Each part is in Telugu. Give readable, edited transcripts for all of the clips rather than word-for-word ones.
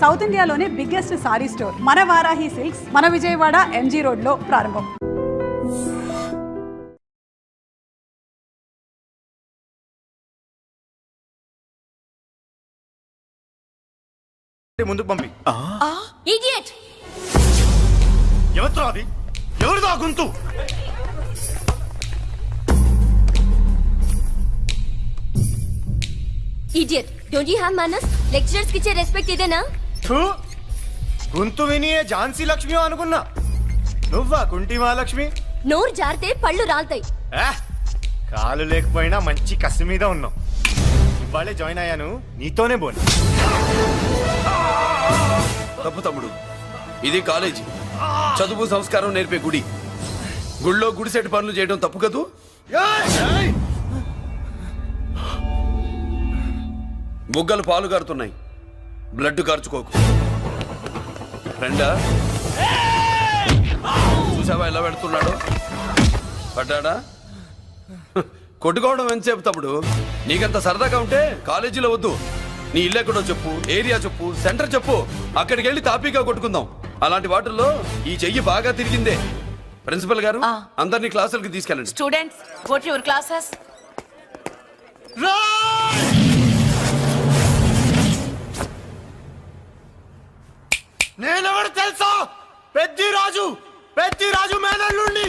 సౌత్ ఇండియాలోనే బిగ్గెస్ట్ సారీ స్టోర్ మన వారాహి సిల్క్స్ మన విజయవాడ ఎంజీ రోడ్ లో ప్రారంభం. ముందుకు పంపి. ఇడియట్! ఎవరితో అది? ఎవరిదో ఆ గొంతు? ఇడియట్! డోంట్ యు హావ్ మనస్? లెక్చరర్స్ కి ఇచ్చే రెస్పెక్ట్ ఇదేనా? గొంతు విని ఝాన్సీ లక్ష్మి అనుకున్నా. నువ్వా కుంటి మహాలక్ష్మి? నోరు జారితే పళ్ళు రాల్తాయి. కాలు లేకపోయినా మంచి కసి మీద ఉన్నావు. ఇవాళే జాయిన్ అయ్యాను, నీతోనే బోను. తప్పు తమ్ముడు, ఇది కాలేజీ, చదువు సంస్కారం నేర్పే గుడి. గుళ్ళో గుడిసెట్ పనులు చేయడం తప్పు కదూ? బుగ్గలు పాలు కారుతున్నాయి, బ్లడ్ కార్చుకోకు. ఫ్రెండా, చూసావా ఎలా పెడుతున్నాడు? పడ్డాడా? కొట్టుకోవడం ఎంతసేపు తమ్ముడు? నీకంత సరదాగా ఉంటే కాలేజీలో వద్దు. నీ ఇల్లు ఎక్కడో చెప్పు, ఏరియా చెప్పు, సెంటర్ చెప్పు, అక్కడికి వెళ్ళి తాపీగా కొట్టుకుందాం. అలాంటి వాటిల్లో ఈ చెయ్యి బాగా తిరిగిందే. ప్రిన్సిపల్ గారు, అందరినీ క్లాసులకి తీసుకెళ్ళండి. Students, go to your classes. నేనెవరు తెలుసా? పెద్దిరాజు, పెద్దిరాజు మేనల్లుండి.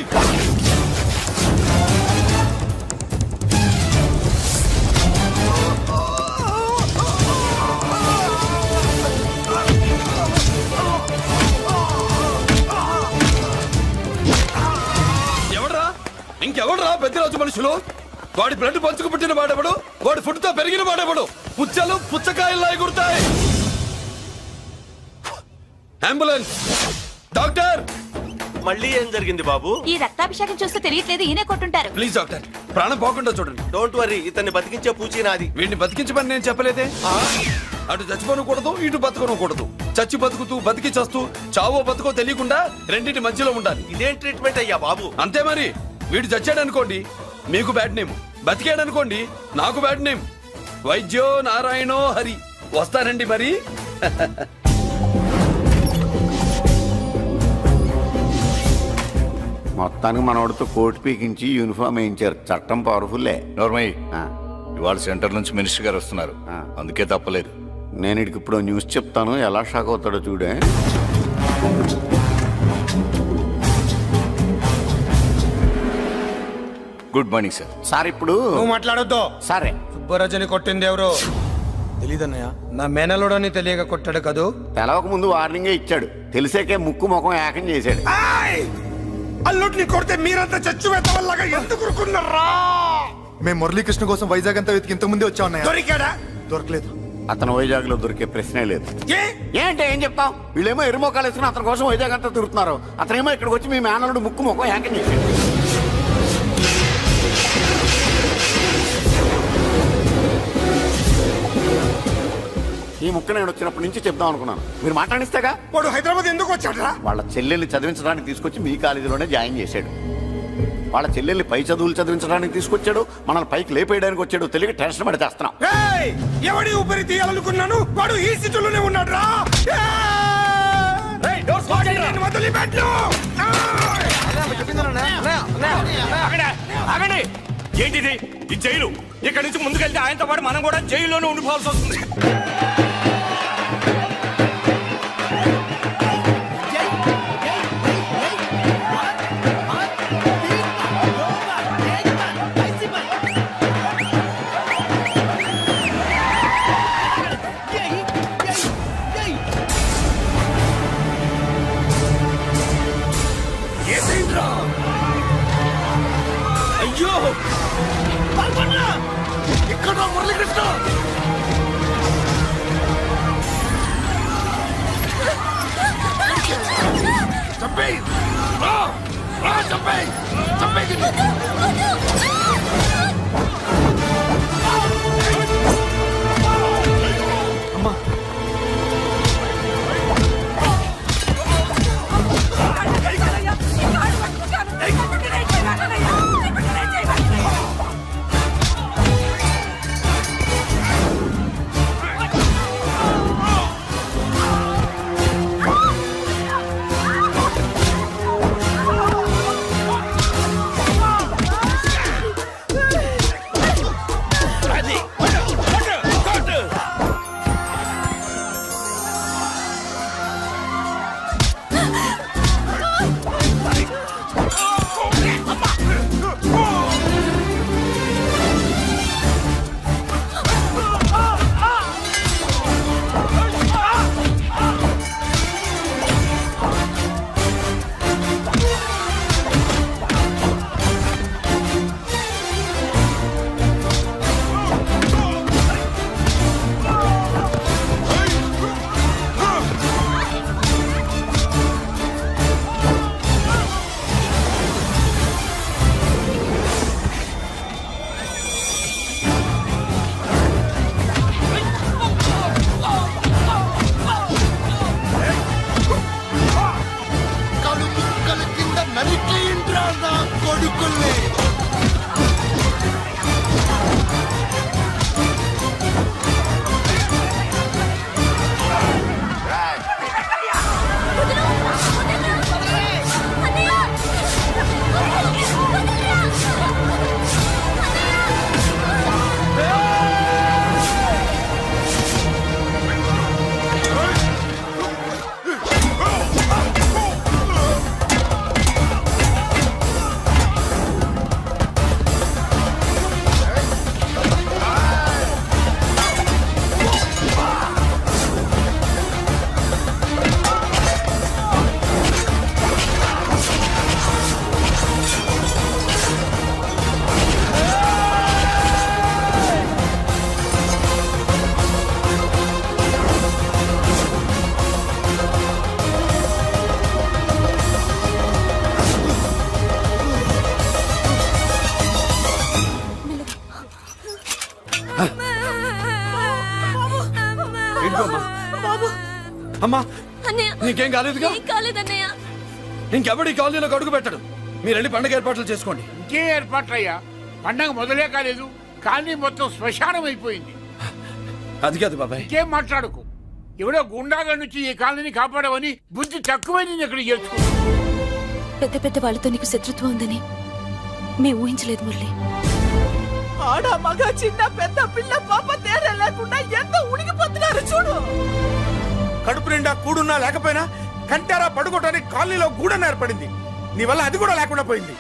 ఇంకెవడరా పెద్దరాజు మనుషులు? వాడి బ్లడ్ పంచుకు పుట్టిన వాడెవడు? వాడి ఫుడ్ తో పెరిగిన వాడెవడు? పుచ్చలు పుచ్చకాయల్లా ఎగురుతాయి. అంబులెన్స్! డాక్టర్! మళ్ళీ ఏం జరిగింది బాబు? ఈ రక్తాభిషేకం చూస్తే తెలియట్లేదు, ఈయనే కొట్టుంటారు. ప్లీజ్ డాక్టర్, ప్రాణం పోకుండా చూడండి. డోంట్ వరీ, ఇతన్ని బతికించే పూచి నాది. వీడిని బతికించమని నేను చెప్పలేదే. అటు చచ్చిపోనకూడదు, ఇటు బతకనకూడదు. చచ్చి బతుకుతూ బతికి చస్తూ చావో బతుకో తెలియకుండా రెండింటి మధ్యలో ఉండాలి. ఇదేం ట్రీట్మెంట్ అయ్యా బాబు? అంతే మరి. వీడు చచ్చాడనుకోండి మీకు బ్యాడ్ నేమ్, బతికాడనుకోండి నాకు బ్యాడ్ నేమ్. వైద్యో నారాయణో హరి. వస్తానండి మరి. మొత్తానికి మనోడితో కోట్ పీకించి యూనిఫామ్ వేయించారు. చట్టం పవర్ఫుల్లే. నోర్మయ్య, ఇవాళ సెంటర్ నుంచి మినిస్టర్ గారు వస్తున్నారు, అందుకే తప్పలేదు. నేను ఇడికి ఇప్పుడు న్యూస్ చెప్తాను, ఎలా షాక్ అవుతాడో చూడే. Good morning sir. సార్ ఇప్పుడు నువ్వు మాట్లాడొద్దు. సరే, సుబ్బరాజుని కొట్టింది ఎవరు? తెలీదన్నయ్య, నా మేనలోడని తెలియక కొట్టాడు కదూ. తెలవక ముందు వార్నింగే ఇచ్చాడు, తెలిసాకే ముక్కు ముఖం ఏకం చేశాడు. అల్లుడిని కొడితే మీరంతా చచ్చు వెతవల్లాగా ఎందుకు ఊరుకున్నారా? మేము మురళీకృష్ణ కోసం వైజాగ్ అంతా వెతికి ఇంత ముందే వచ్చా ఉన్నాయా? దొరికాడా? దొరకలేదు. అతను వైజాగ్ లో దొరికే ప్రశ్నే లేదు. ఏంటే ఏం చెప్తాం? వీళ్ళేమో ఎరుమోకాలు వేసుకుని అతని కోసం వైజాగ్ అంతా తిరుగుతున్నారు. అతనేమో ఇక్కడికి వచ్చి మీ మేనలుడు ముక్కు ముఖం ఏకం చేశాడు. ఈ ముక్క నేను వచ్చినప్పటి నుంచి చెప్దాం అనుకున్నాను, మీరు మాట్లాడిస్తేగా. వాడు హైదరాబాద్ ఎందుకు వచ్చాడరా? వాళ్ళ చెల్లెల్ని చదివించడానికి తీసుకొచ్చి మీ కాలేజీలోనే జాయిన్ చేశాడు. వాళ్ళ చెల్లెల్ని పై చదువులు చదివించడానికి తీసుకొచ్చాడు, మనల్ని పైకి లేపేయడానికి వచ్చాడు. తెలియక టెన్షన్ పడి చేస్తున్నాం. ఎవడి ఊపిరి తీయాలనుకున్నాను, వాడు ఈ సిటీలోనే ఉన్నాడు రా. ఏంటిది? ఈ జైలు. ఇక్కడి నుంచి ముందుకెళ్తే ఆయనతో పాటు మనం కూడా జైల్లోనే ఉండిపోవాల్సి వస్తుంది. అయ్యో ఇక్కడ మురళీకృష్ణ చంపేయ్, చంపేయ్, చంపేయ్. అమ్మా, అమ్మా అన్నయ్య నీకేం కాలేదుగా? ఏం కాలేదన్నయ్య. ఇంకెవడి కాలనీలో అడుగు పెట్టడు. మీరు వెళ్ళి పండగ ఏర్పాట్లు చేసుకోండి. ఇంకే ఏర్పాట్లయ్యా, పండగ మొదలే కాలేదు కానీ మొత్తం శ్మశానం అయిపోయింది. అది కాదు బాబాయ్. ఇంకేం మాట్లాడుకు. ఎవడో గుండాగా నుంచి ఈ కాలనీని కాపాడవని బుద్ధి తక్కువై నేను ఇక్కడ చేర్చుకున్నా. పెద్ద పెద్ద వాళ్ళతో నీకు శత్రుత్వం ఉందని మేము ఊహించలేదు మురళి. ఆడ మగ చిన్న పెద్ద పిల్ల పాప తేడా లేకుండా ఎంత ఉడికిపోతున్నారు చూడు. కడుపు నిండా కూడున్నా లేకపోయినా కంటారా పడుకోవటానికి కాలనీలో గూడన ఏర్పడింది. నీ వల్ల అది కూడా లేకుండా పోయింది.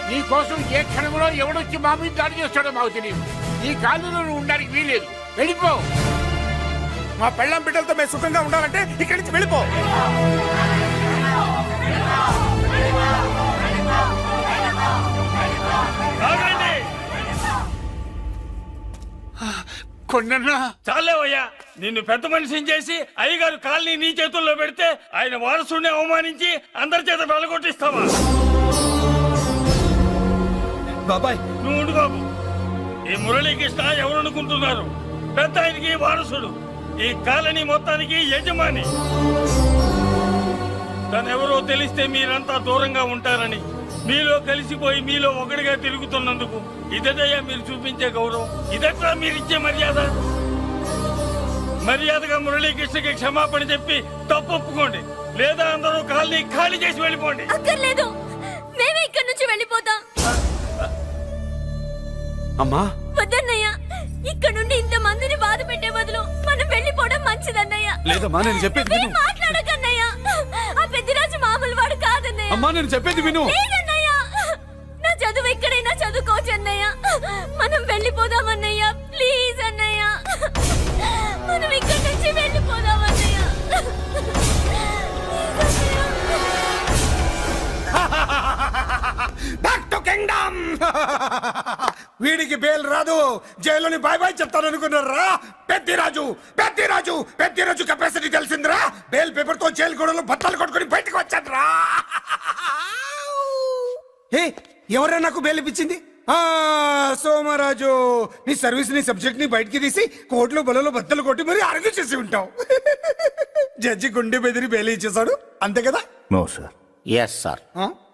నీ కోసం ఏ క్షణంలో ఎవడొచ్చి మా మీద దాడి చేస్తాడో మాకు తెలియదు. ఈ కాలనీలో నువ్వు ఉండడానికి వీలేదు. వెళ్ళిపో. మా పెళ్ళాం బిడ్డలతో మేము సుఖంగా ఉండాలంటే ఇక్కడి నుంచి వెళ్ళిపో. కొండన్నా చాలేవయ్యా, నిన్ను పెద్ద మనిషిని చేసి అయ్యగారు కాలనీ నీ చేతుల్లో పెడితే ఆయన వారసుని అవమానించి అందరి చేత వెళ్ళగొట్టిస్తావా? బాబాయ్ నువ్వు ఉండు బాబు. ఈ మురళీకృష్ణ ఎవరనుకుంటున్నారు? పెద్ద ఆయనకి వారసుడు, ఈ కాలనీ మొత్తానికి యజమాని. తనెవరో తెలిస్తే మీరంతా దూరంగా ఉంటారని, మీలో కలిసిపోయి మీలో ఒకటిగా తిరుగుతున్నందుకు ఇదయ్యా మీరు చూపించే గౌరవం. ఇదట్లా మీరిచ్చే మర్యాద. మర్యాదగా మురళీకృష్ణకి క్షమాపణ చెప్పి తప్పు ఒప్పుకోండి, లేదా అందరూ కాలనీ ఖాళీ చేసి వెళ్ళిపోండి. అక్కర్లేదు, మేమే ఇక్కడి నుంచి వెళ్ళిపోతాం. అమ్మా వద్దన్నయ్య, ఇక్కడ నుండి ఇంత మందిని బాధ పెట్టే బదులు మనం వెళ్ళిపోవడం మంచిదన్నయ్య. లేదమ్మా, నేను చెప్పేది విను. మాట్లాడకన్నయ్య, ఆ పెద్దిరాజు మామూలు వాడు కాదన్నయ్య. అమ్మా నేను చెప్పేది విను. లేదన్నయ్య, నా చదువు ఎక్కడైనా చదువుకోవచ్చు అన్నయ్య. మనం వెళ్ళిపోదామన్నయ్య, ప్లీజ్ అన్నయ్య. మనం ఇక్కడి నుంచి వెళ్ళిపోదామన్నయ్య. Back to kingdom. వీడికి బెయిల్ రాదు, జైల్లోని బాయ్ బాయ్ చెప్తాననుకున్నారా? పెద్దిరాజు పెద్దిరాజు పెద్దిరాజు కెపాసిటీ తెలిసిందిరా. బెయిల్ పేపర్ తో జైలు గోడలు బట్టలు కొట్టుకుని బయటకు వచ్చాడ్రా. ఎవరా నాకు బెయిల్ ఇప్పించింది? సోమరాజు, నీ సర్వీస్ నీ సబ్జెక్ట్ ని బయటికి తీసి కోర్టులో బలలో బద్దలు కొట్టి మరి అరెస్ట్ చేసి ఉంటావు. జడ్జి గుండె బెదిరి బెయిల్ ఇచ్చేసాడు, అంతే కదా? No sir. Yes sir.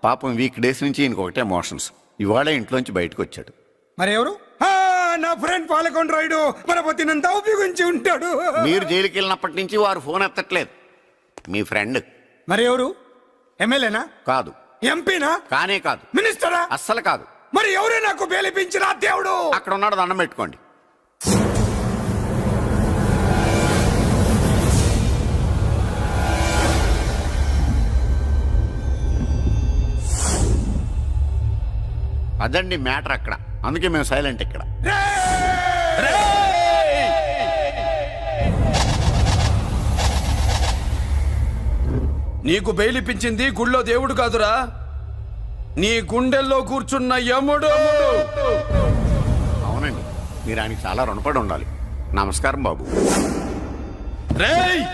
పాపం వీక్ డేస్ నుంచి ఈయనకు ఒకటే మోషన్స్. ఇవాళ ఇంట్లోంచి బయటకు వచ్చాడు. మరి ఎవరు? నా ఫ్రెండ్ పాలకొండ రాయుడు మన పొత్తినంతా ఉపయోగించి ఉంటాడు. మీరు జైలుకి వెళ్ళినప్పటి నుంచి వారు ఫోన్ ఎత్తట్లేదు. మీ ఫ్రెండ్. మరి ఎవరు? ఎమ్మెల్యేనా? కాదు. ఎంపీనా? కానే కాదు. మినిస్టరా? అస్సలు కాదు. మరి ఎవరే నాకు బేలిపించిన దేవుడు? అక్కడ ఉన్నాడు, దండం పెట్టుకోండి. అదండి మ్యాటర్ అక్కడ. అందుకే మేము సైలెంట్ ఇక్కడ. నీకు బెయిలిపించింది గుళ్ళో దేవుడు కాదురా, నీ గుండెల్లో కూర్చున్న యముడు. అవునండి, మీరు ఆయనకి చాలా రుణపడి ఉండాలి. నమస్కారం బాబు. రేయ్,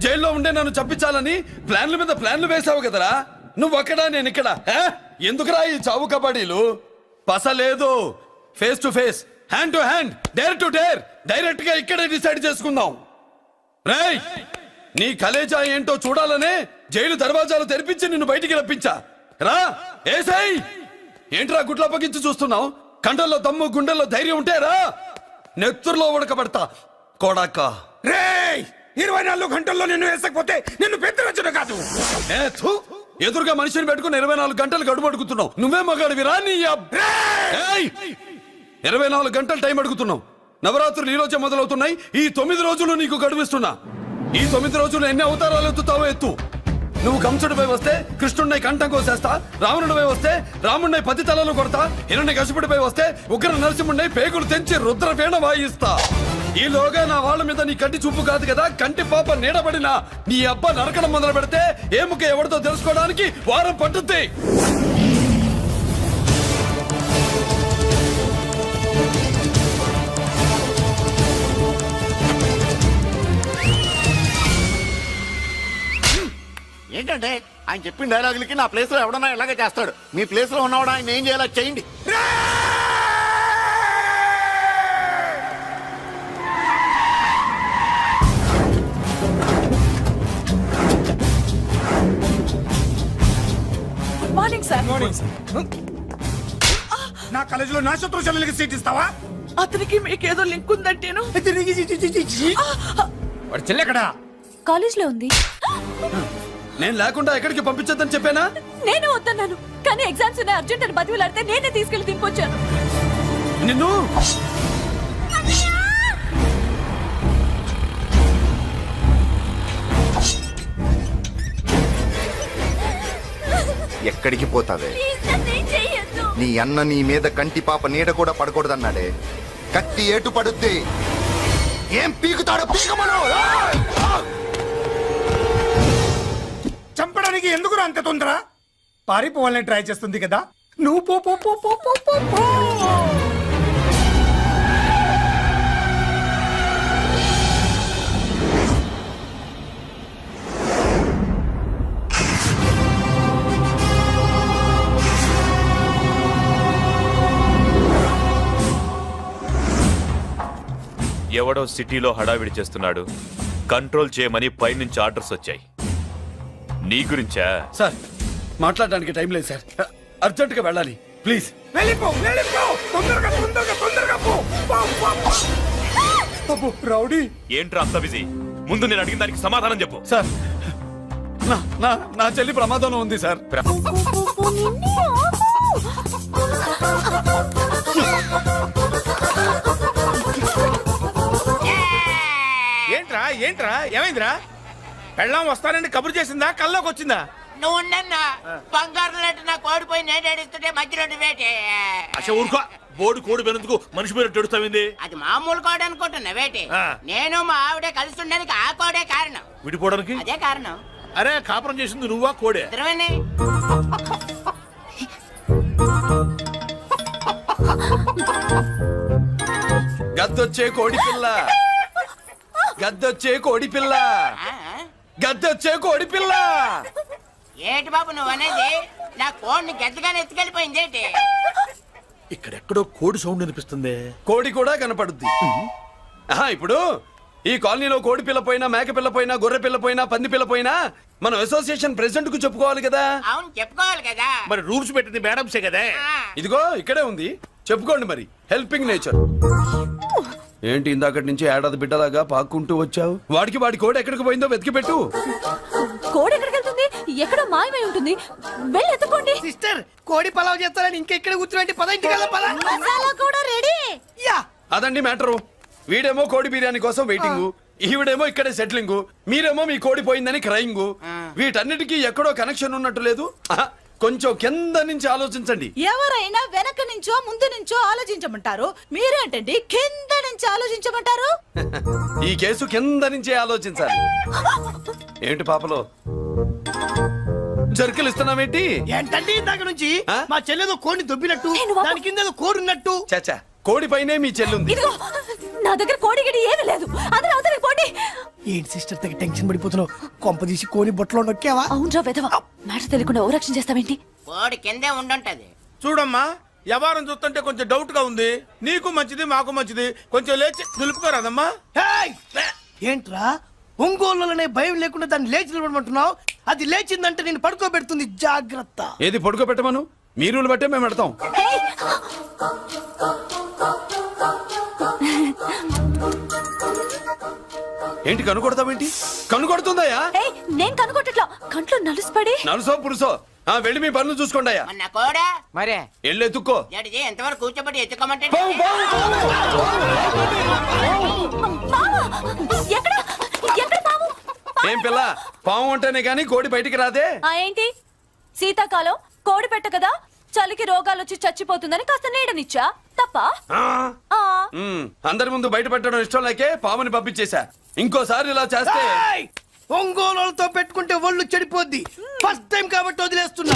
జైల్లో ఉండే నన్ను చంపించాలని ప్లాన్ల మీద ప్లాన్లు వేసావు కదరా. నువ్వు అక్కడ నేను ఇక్కడ. ఎందుకురా ఈ చావు కబడ్డీలు? పస లేదు. Face to face, hand to hand, dare to dare, direct గా ఇక్కడే డిసైడ్ చేసుకుందాం. రేయ్, నీ కలేజా ఏంటో చూడాలనే జైలు దర్వాజాలు తెరిపించి నిన్ను బయటికి రప్పించా. రా ఏసై. ఏంట్రా గుడ్ల పగించి చూస్తున్నావు? కండల్లో దమ్ము గుండెల్లో ధైర్యం ఉంటే రా, నెత్తురులో ఉడకబడతా కొడాక. రేయ్, 24 గంటల్లో నిన్ను వేసకపోతే నిన్ను పెద్దరచుడు కాదు. ఎదురుగా మనిషిని పెట్టుకుని 24 గంటలు గడుపు అడుగుతున్నావు. నువ్వే మగాడివిరా నీ 24 గంటలు టైం అడుగుతున్నావు. నవరాత్రులు ఈ రోజే మొదలవుతున్నాయి. ఈ 9 రోజులు నీకు గడువిస్తున్నా. ఈ 9 రోజులు ఎన్ని అవతారాలు ఎత్తుతావో ఎత్తు. నువ్వు కంసుడిపై వస్తే కృష్ణుడిని కంఠం కోసేస్తా, రావణుడిపై వస్తే రాముడిని 10 తలలు కొడతా, హిరణ్యకశిపుడిపై వస్తే ఉగ్ర నరసింహుడిని పేగులు తెంచి రుద్రవీణ వాయిస్తా. ఈలోగా నా వాళ్ళ మీద నీ కంటి చూపు కాదు కదా, కంటి పాప నీడబడినా నీ అబ్బ నరకడం మొదలు పెడితే ఏముక ఎవరితో తెలుసుకోవడానికి వారం పట్టుద్ది. ఏంటంటే ఆయన చెప్పిన డైలాగులకి నా ప్లేస్ లో ఎవడన్నా ఎలాగే చేస్తాడు. మీ ప్లేస్ లో ఉన్నవాడు ఆయన ఏం చేయాలో చేయండి. నా కాలేజీలో నా శత్రు చెల్లెలకి సీట్ ఇస్తావా? అతనికి మీకేదో లింక్ ఉందంటేను. వాడు చెల్లెక్కడా? కాలేజ్ లో ఉంది. నేను లేకుండా ఎక్కడికి పంపించొద్దని చెప్పానా? నేను వద్దన్నాను, కానీ ఎగ్జామ్స్ ఉన్నాయి అర్జెంట్ అని బతిలాడితే నేనే తీసుకెళ్లి దింపొచ్చాను. నిన్ను ఎక్కడికి పోతావే? ప్లీజ్ నన్నేం చెయ్యొద్దు. నీ అన్న నీ మీద కంటి పాప నీడ కూడా పడకూడదన్నాడే. కత్తి ఏటు పడుద్ది. ఏం పీకుతాడో పీకమను. చంపడానికి ఎందుకు అంత తొందర? పారిపోవాలని ట్రై చేస్తుంది కదా. నువ్వు పో పో పో పో పో పో పో. ఎవడో సిటీలో హడావిడి చేస్తున్నాడు, కంట్రోల్ చేయమని పైనుంచి ఆర్డర్స్ వచ్చాయి. నీ గురించా? సార్ మాట్లాడడానికి టైం లేదు సార్, అర్జెంటుగా వెళ్ళాలి ప్లీజ్. వెళ్ళిపో వెళ్ళిపో, తొందరగా తొందరగా తొందరగా పో. పో, పో, పో. అబ్బో, రౌడీ. ఏంట్రా అంత బిజీ? ముందు నేను అడిగిన దానికి సమాధానం చెప్పు. సార్ నా నా నా చెల్లి ప్రమాదంలో ఉంది సార్. ఏంట్రా ఏంట్రా ఏమైందిరా? పెళ్ళాం వస్తానండి కబురు చేసిందా, కల్లోకి వచ్చిందా? నువ్వు ఉండన్నా బంగారం లాంటి నా కోడిపోయి నేను ఏడుస్తుంటే మధ్యలో వేటే. అసలు ఊరుకో, బోర్డు కోడి పెనందుకు మనిషి మీద తెడుస్తావింది. అది మామూలు కోడి అనుకుంటున్నా వేటే. ఆ. నేను మా ఆవిడే కలిసి ఉండడానికి ఆ కోడే కారణం. విడిపోవడానికి? అదే కారణం. అరే కాపురం చేసింది నువ్వా కోడే? ఇద్దరమేనే. గద్దొచ్చే కోడి పిల్ల, గద్దొచ్చే కోడి పిల్ల, ఆ? గద్దొచ్చే కోడి పిల్ల. ఏటి బాబు నువ్వు అనేది? నా కోడిని గద్దగానే ఎత్తుకెళ్ళిపోయింది ఏంటి? ఇక్కడెక్కడో కోడి సౌండ్ అనిపిస్తుంది. కోడి కూడా కనపడుద్ది. ఆహా, ఇప్పుడు ఈ కాలనీలో కోడి పిల్ల పోయినా, మేక పిల్ల పోయినా, గొర్రె పిల్ల పోయినా, పంది పిల్ల పోయినా మనం అసోసియేషన్ ప్రెసిడెంట్ కు చెప్పుకోవాలి కదా. అవును చెప్పుకోవాలి కదా. మరి రూల్స్ పెట్టింది మేడంసే కదా. ఆ. ఇదిగో ఇక్కడే ఉంది, చెప్పుకోండి మరి. Helping nature. ఏంటి ఇందాకటి నుంచి ఏడాది బిడ్డలాగా పాక్కుంటూ వచ్చావు? వాడికి వాడి కోడి ఎక్కడికి పోయిందో వెతికి పెట్టు. కోడి ఎక్కడికి వెళ్తుంది? ఎక్కడో మాయమై ఉంటుంది. వెళ్ళి ఎత్తుకోండి. సిస్టర్ కోడి పలావ్ చేస్తారని ఇంకెక్కడ కూర్చుంటే పదంటి కదా పలా. మసాలా కూడా రెడీ. యా. అదండి మ్యాటరు. వీడేమో కోడి బిర్యానీ కోసం వెయిటింగ్, ఈవిడేమో ఇక్కడే సెటిలింగ్, మీరేమో మీ కోడి పోయిందని క్రయింగ్. వీటన్నిటికీ ఎక్కడో కనెక్షన్ ఉన్నట్టు లేదు. ఆహా, కొంచెం కింద నుంచి ఆలోచించండి. ఎవరైనా వెనక నుంచో ముందు నుంచో ఆలోచించమంటారు, మీరేంటండి కింద నుంచి ఆలోచించమంటారు? ఈ కేసు కింద నుంచే ఆలోచించాలి. ఏంటి పాపలో జర్కలు ఇస్తున్నావేంటి? ఏంటండి ఇందాక నుంచి ఆ? మా చెల్లెదో కోడిని దొబ్బినట్టు, దాని కింద ఏదో కోడి ఉన్నట్టు. చాచా, కోడి పైనే మీ చెల్లుంది. ఇదిగో నా దగ్గర కోడి గిడి ఏమీ లేదు. అందరూ అవతలకి పోండి. ఏంటి సిస్టర్ దగ్గర టెన్షన్ పడిపోతున్నావు? కొంపదీసి కోడి బొట్టలో నొక్కావా? అవునరా వెధవ, మ్యాటర్ తెలియకుండా ఓ రక్షణ చేస్తావేంటి? కోడి కిందే ఉండుంటది. చూడమ్మా, వ్యవహారం చూస్తుంటే కొంచెం డౌట్ గా ఉంది. నీకు మంచిది మాకు మంచిది, కొంచెం లేచి నిలుపుకోరాదమ్మా. ఏంట్రా ఒంగోలులోనే భయం లేకుండా దాన్ని లేచి నిలబడమంటున్నావు? అది లేచిందంటే నేను పడుకోబెడుతుంది, జాగ్రత్త. ఏది పడుకోబెట్టమను, మీ రూల్ బట్టే మేము పెడతాం. ఏంటి కనుకొడతావేంటి? కనుకొడుతుందయ్యా? ఏయ్, నేను కనుగొట్టట్లా, కంట్లో నలుసుపడి. నలుసో పురుసో వెళ్ళి మీ పనులు చూసుకోండి అయ్యా. అన్న కోడా మరే వెళ్ళి ఎత్తుక్కో. జడిజీ ఎంతవరకు కూర్చోబెట్టి ఎత్తుకోమంటే ఎక్కడ ఎక్కడ పాము? ఏం పిల్ల, పాము అంటేనే గాని కోడి బయటికి రాదే. ఆ ఏంటి శీతాకాలం కోడి పెట్ట కదా, చలికి రోగాలు వచ్చి చచ్చిపోతుందని కాస్త నీడనిచ్చా, తప్ప? ఆ. అందరి ముందు బయట పెట్టడం ఇష్టం లేకే పాముని పంపించేశా. ఇంకోసారి ఇలా చేస్తే ఒంగోలుతో పెట్టుకుంటే ఒళ్ళు చెడిపోద్ది. ఫస్ట్ టైం కాబట్టి వదిలేస్తున్నా.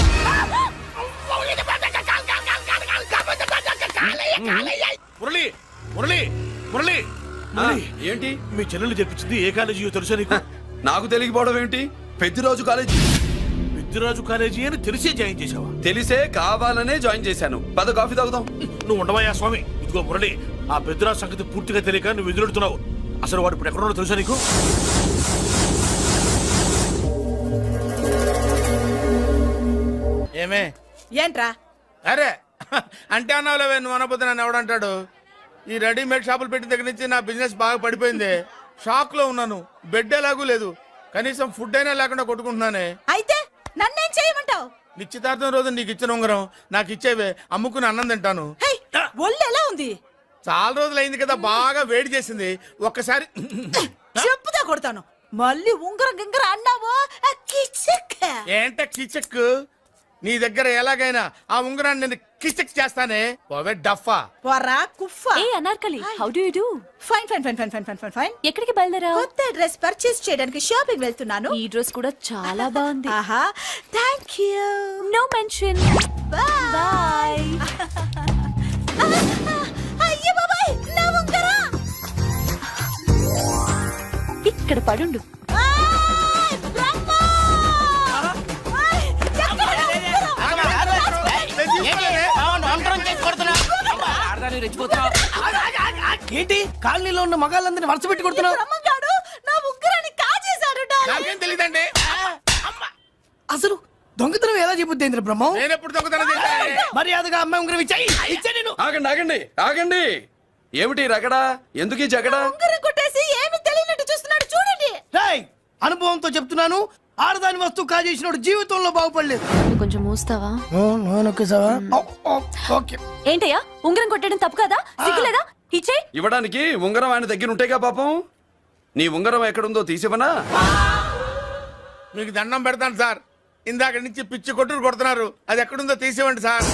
మురళి మురళి మురళి ఆ, ఏంటి మీ చెల్లెలు చెప్పించింది ఏ కాలేజీ తెలుసా నీకు? నాకు తెలియకపోవడం ఏంటి? పెద్దిరాజు కాలేజీ. పెద్దిరాజు కాలేజీ అని తెలిసే జాయిన్ చేసావా? తెలిసే కావాలనే జాయిన్ చేశాను. పద కాఫీ తాగుదాం. నువ్వు ఉండవయ్యా స్వామి. ఇదిగో మురళి, ఆ పెద్దిరాజు సంగతి పూర్తిగా తెలియక నువ్వు ఎదురెడుతున్నావు. అసలు వాడు ఇప్పుడు ఎక్కడున్నాడో తెలుసా నీకు? ఏమే ఏంట్రా? అరే అంటే అన్నావులేవే, నువ్వు అనకపోతే నన్ను ఎవడంటాడు. ఈ రెడీమేడ్ షాపులు పెట్టిన దగ్గర నుంచి నా బిజినెస్ బాగా పడిపోయింది. షాక్ లో ఉన్నాను. బెడ్ ఎలాగూ లేదు, కనీసం ఫుడ్ అయినా లేకుండా కొట్టుకుంటున్నానే. అయితే నన్నేం చేయమంటావు? నిశ్చితార్థం రోజు నీకు ఇచ్చిన ఉంగరం నాకు ఇచ్చేవే, అమ్ముకుని అన్నం తింటాను. హై, ఒళ్ళు ఎలా ఉంది? చాలా రోజులు అయింది కదా, బాగా వేడి చేసింది. ఒక్కసారి చెప్పుతా కొడతాను. మళ్ళీ ఉంగరం గింగర అన్నావో కిచక్. ఏంట కిచక్? నీ దగ్గర ఎలాగైనా ఆ ఉంగరాన్ని నేను కిచక్ చేస్తానే. పోవే డఫా. పోరా కుఫా. ఏ Anarkali, how do you do? Fine fine fine fine fine fine fine fine. ఎక్కడికి బయలుదేరావు? కొత్త డ్రెస్ పర్చేస్ చేయడానికి షాపింగ్ వెళ్తున్నాను. ఈ డ్రెస్ కూడా చాలా బాగుంది. ఆహా, thank you. No mention. Bye. అయ్యో బాబాయ్, నా ఉంగరం. ఇక్కడ పడుండు. ఆయ్, బ్రహ్మ! ఆయ్, ఎక్కడ నా ఉంగరం? ఏంటి కాలనీలో ఉన్న మగాళ్ళందరినీ వరుస పెట్టి కొడుతున్నావు? బ్రహ్మంగాడు నా ఉంగరాన్ని కాజేశాడు. నాకేం తెలియదండి. అసలు దొంగతనం ఎలా చెబుద్ది బ్రహ్మం? నేను ఎప్పుడు దొంగతనం చేశాను? మర్యాదగా అమ్మాయి ఉంగరం ఇచ్చా నేను. ఆగండి ఆగండి ఆగండి. ఏమిటి రగడా? ఎందుకు ఈ జగడా? ఉంగరం కొట్టేసి ఏమీ తెలియనట్టు చూస్తున్నాడు, చూడండి. రేయ్, అనుభవంతో చెప్తున్నాను, ఆడదాని వస్తువు కాజేసినోడు జీవితంలో బాగుపడలేదు. కొంచెం మూస్తావా? ఓకే. ఏంటయ్యా, ఉంగరం కొట్టడం తప్పు కదా? సిగ్గులేదా? ఇచ్చే. ఇవ్వడానికి ఉంగరం ఆయన దగ్గర ఉంటేగా పాపం. నీ ఉంగరం ఎక్కడుందో తీసివనా? మీకు దండం పెడతాను సార్, ఇందాక నుంచి పిచ్చి కొట్టుడు కొడుతున్నారు. అది ఎక్కడుందో తీసివ్వండి సార్.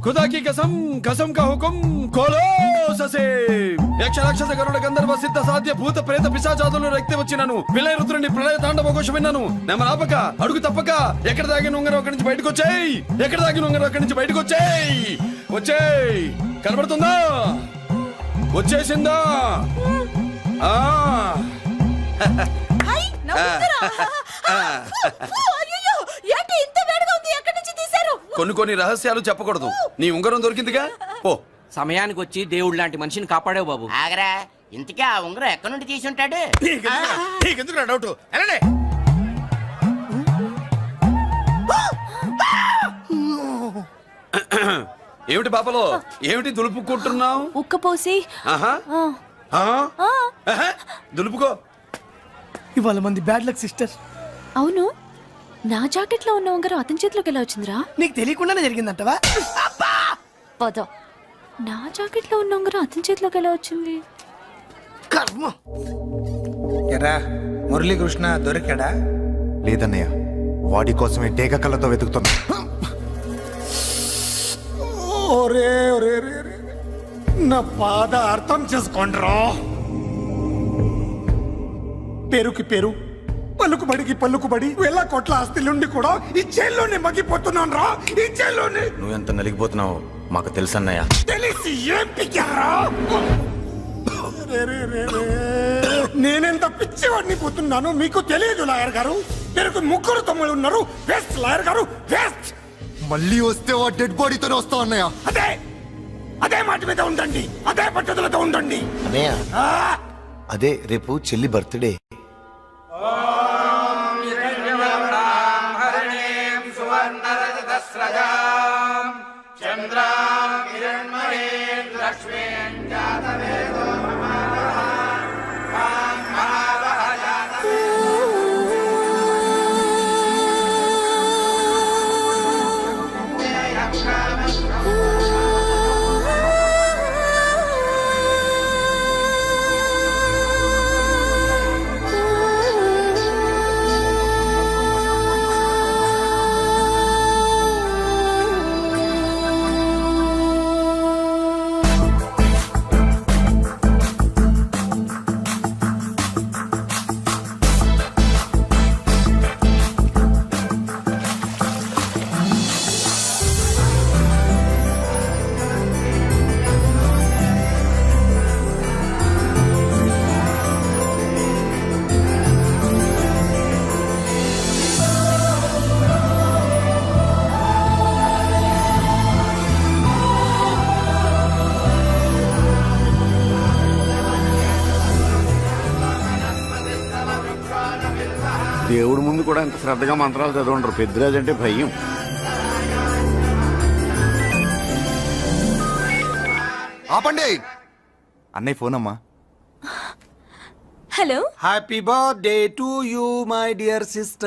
खुदा की कसम कसम का हुकुम खोलो ससे యక్ష రాక్షస గరుడ గంధర్వ సిద్ధ సాధ్య భూత ప్రేత పిశాచాదులను రక్తి వచ్చినాను విలయ రుద్రుని ప్రళయ తాండవ ఘోషం విన్నాను. నెమరాపక అడుగు తప్పక ఎక్కడ దాగిన ఉంగరం అక్కడి నుంచి బయటకు వచ్చేయ్. ఎక్కడ దాగిన ఉంగరం అక్కడి నుంచి బయటకు వచ్చేయ్. వచ్చేయ్. కనబడుతుందా? వచ్చేసిందా? ఆ హై, నా ఉంగరం. అయ్యో, ఏంటి ఇంత వేడిగా ఉంది? ఎక్కడి నుంచి తీశారు? కొన్ని రహస్యాలు చెప్పకూడదు. నీ ఉంగరం దొరికిందిగా, పో. సమయానికి వచ్చి దేవుడు లాంటి మనిషిని కాపాడావు బాబు. ఆగరా, ఇంతకీ ఆ ఉంగరం ఎక్కడి నుండి తీసి ఉంటాడు? నీకెందుకు డౌట్? వెళ్ళండి. ఏమిటి పాపలో, ఏమిటి దులుపుకుంటున్నావు? ఉక్కపోసి. ఆహా. దులుపుకో. ఇవాళ మంది బ్యాడ్ లక్ సిస్టర్. అవును, నా జాకెట్ లో ఉన్న ఉంగరం అతని చేతిలోకి ఎలా వచ్చిందిరా? నీకు తెలియకుండానే జరిగిందంటవా? పద. నా జాకెట్ లో ఉన్న ఉంగరం అతని చేతిలోకి ఎలా వచ్చింది? కర్మ. ఎరా మురళీకృష్ణ దొరికాడా? లేదన్నయ్య, వాడి కోసమే డేగ కళ్ళతో వెతుకుతున్నా. ఒరే ఒరే ఒరే ఒరే, నా బాధ అర్థం చేసుకోండిరా. పేరుకి పేరు, పలుకుబడికి పలుకుబడి, వేల కోట్ల ఆస్తిలుండి కూడా ఈ జైల్లోనే మగ్గిపోతున్నాను రా. ఈ జైల్లోనే. నువ్వెంత నలిగిపోతున్నావు మాకు తెలుసన్నయ్య. తెలిసి ఏం పిక్కారా? నేనెంత పిచ్చివాడిని పోతున్నాను మీకు తెలియదు లాయర్ గారు. పేరుకు ముగ్గురు తమ్ముళ్ళు ఉన్నారు. వేస్ట్ లాయర్ గారు, వేస్ట్. మళ్ళీ వస్తే ఆ డెడ్ బాడీతోనే వస్తావు అన్నయ్య. అదే మాట మీద ఉండండి, అదే పట్టుదలతో ఉండండి. అన్నయ్య, అదే రేపు చెల్లి బర్త్డే. దేవుడి ముందు కూడా ఎంత శ్రద్ధగా మంత్రాలు చదవంటారు. పెద్దిరాజు అంటే భయం. ఆపండి. అన్నయ్య ఫోన్ అమ్మా. Hello happy birthday to you my dear sister.